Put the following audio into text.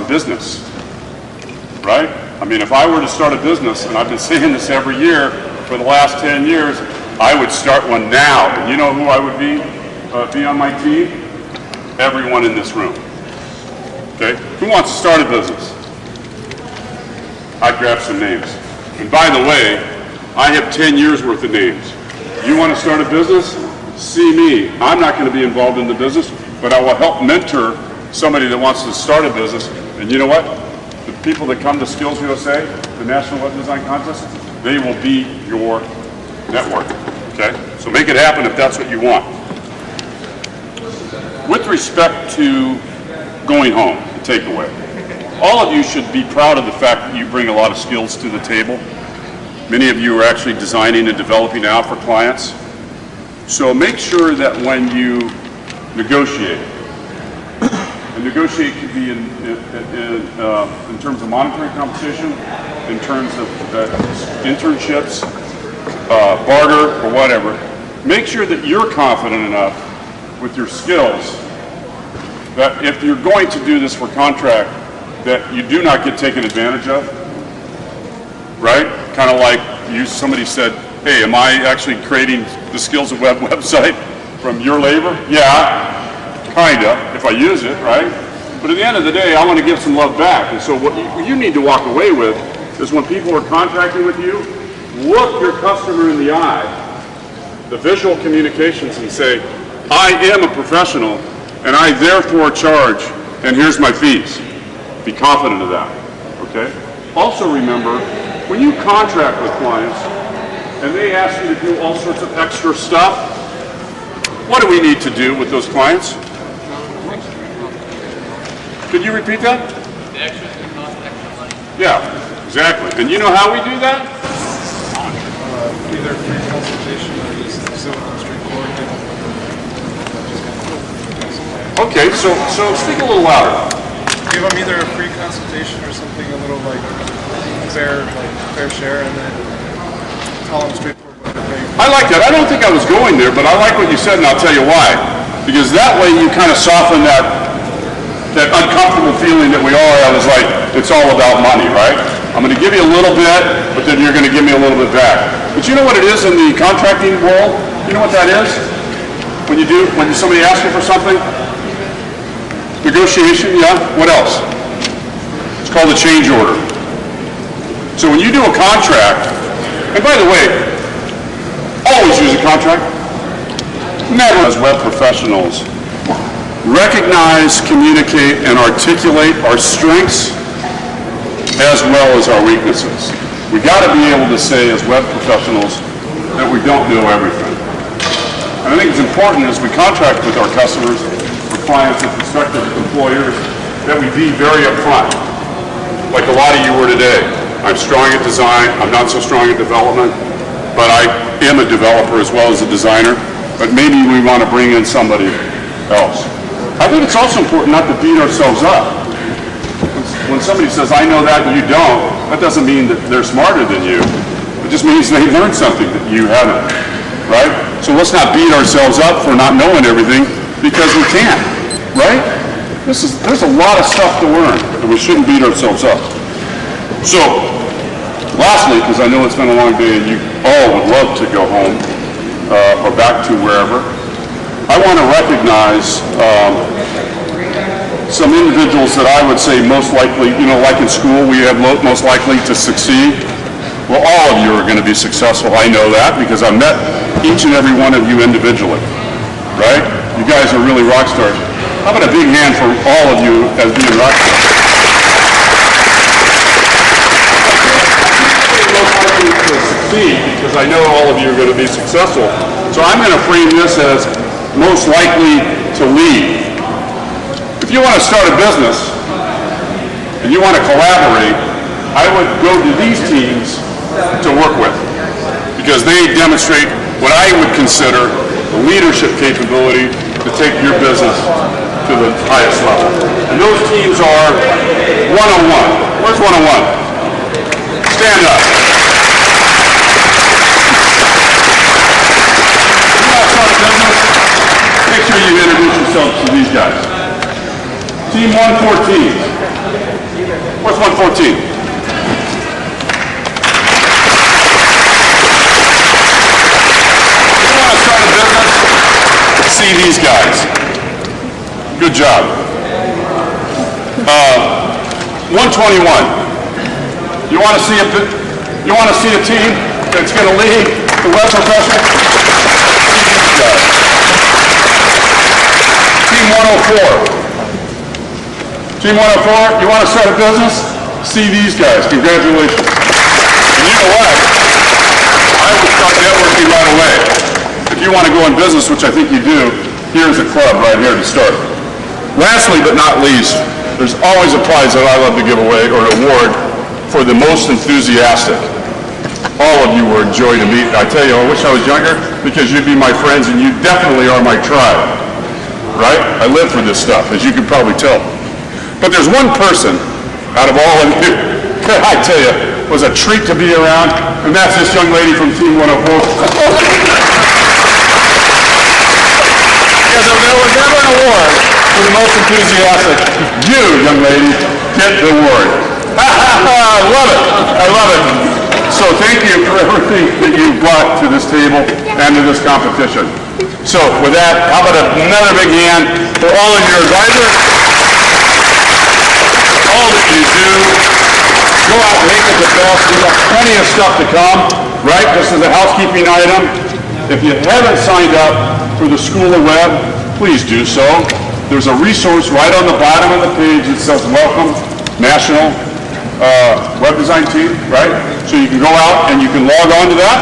business, right? I mean, if I were to start a business, and I've been saying this every year for the last 10 years, I would start one now. And you know who I would be on my team? Everyone in this room. Okay? Who wants to start a business? I'd grab some names. And by the way, I have 10 years worth of names. You want to start a business? See me. I'm not going to be involved in the business, but I will help mentor somebody that wants to start a business. And you know what? The people that come to Skills USA, the National Web Design Contest, they will be your network. Okay? So make it happen if that's what you want. With respect to going home, the takeaway, all of you should be proud of the fact that you bring a lot of skills to the table. Many of you are actually designing and developing out for clients. So make sure that when you negotiate, and negotiate could be in terms of monetary compensation, in terms of internships, barter, or whatever, make sure that you're confident enough with your skills that if you're going to do this for contract, that you do not get taken advantage of, right? Kind of like somebody said, hey, am I actually creating the Skills at Web website from your labor? Yeah, kind of, if I use it, right? But at the end of the day, I want to give some love back. And so what you need to walk away with is when people are contracting with you, look your customer in the eye, the visual communications, and say, I am a professional, and I therefore charge, and here's my fees. Be confident of that, okay? Also remember, when you contract with clients, and they ask you to do all sorts of extra stuff, what do we need to do with those clients? Could you repeat that? The extras can cost extra money. Yeah, exactly. And you know how we do that? Either free consultation or just Zoom on straightforward. Okay, so speak a little louder. Give them either a free consultation or something a little like fair share, and then tell them straightforward what they're paying. I like that. I don't think I was going there, but I like what you said, and I'll tell you why. Because that way you kind of soften that uncomfortable feeling that we all have is like, it's all about money, right? I'm going to give you a little bit, but then you're going to give me a little bit back. But you know what it is in the contracting world? You know what that is? When somebody asks you for something? Negotiation, yeah. What else? It's called a change order. So when you do a contract, and by the way, always use a contract. Never. As web professionals, recognize, communicate, and articulate our strengths as well as our weaknesses. We got to be able to say as web professionals that we don't know everything. And I think it's important as we contract with our customers, or clients, and prospective employers, that we be very upfront, like a lot of you were today. I'm strong at design, I'm not so strong at development, but I am a developer as well as a designer, but maybe we want to bring in somebody else. I think it's also important not to beat ourselves up. When somebody says, I know that and you don't, that doesn't mean that they're smarter than you. It just means they learned something that you haven't, right? So let's not beat ourselves up for not knowing everything, because we can't, right? There's a lot of stuff to learn, and we shouldn't beat ourselves up. So, lastly, because I know it's been a long day and you all would love to go home or back to wherever, I want to recognize some individuals that I would say most likely, like in school, we have most likely to succeed. Well, all of you are going to be successful. I know that because I've met each and every one of you individually, right? You guys are really rock stars. How about a big hand for all of you as being rock stars? To succeed because I know all of you are going to be successful. So I'm going to frame this as most likely to lead. If you want to start a business and you want to collaborate, I would go to these teams to work with because they demonstrate what I would consider the leadership capability to take your business to the highest level. And those teams are 101. Where's 101? Stand up. Make sure you introduce yourself to these guys. Team 114. job. 121. You want to see a team that's going to lead the web professional? See these guys. Team 104. Team 104, you want to start a business? See these guys. Congratulations. And you know what? I would start networking right away. If you want to go in business, which I think you do, here's a club right here to start. Lastly but not least, there's always a prize that I love to give away, or an award, for the most enthusiastic. All of you were a joy to meet. I tell you, I wish I was younger, because you'd be my friends, and you definitely are my tribe. Right? I live for this stuff, as you can probably tell. But there's one person out of all of you that I tell you was a treat to be around, and that's this young lady from Team 104. Because if there was ever an award for the most enthusiastic, you, young lady, get the award. I love it. I love it. So thank you for everything that you brought to this table and to this competition. So with that, how about another big hand for all of your advisors, all that you do. Go out and make it the best. We've got plenty of stuff to come, right? Just as a housekeeping item. If you haven't signed up for the School of Web, please do so. There's a resource right on the bottom of the page that says Welcome National Web Design Team, right? So you can go out and you can log on to that.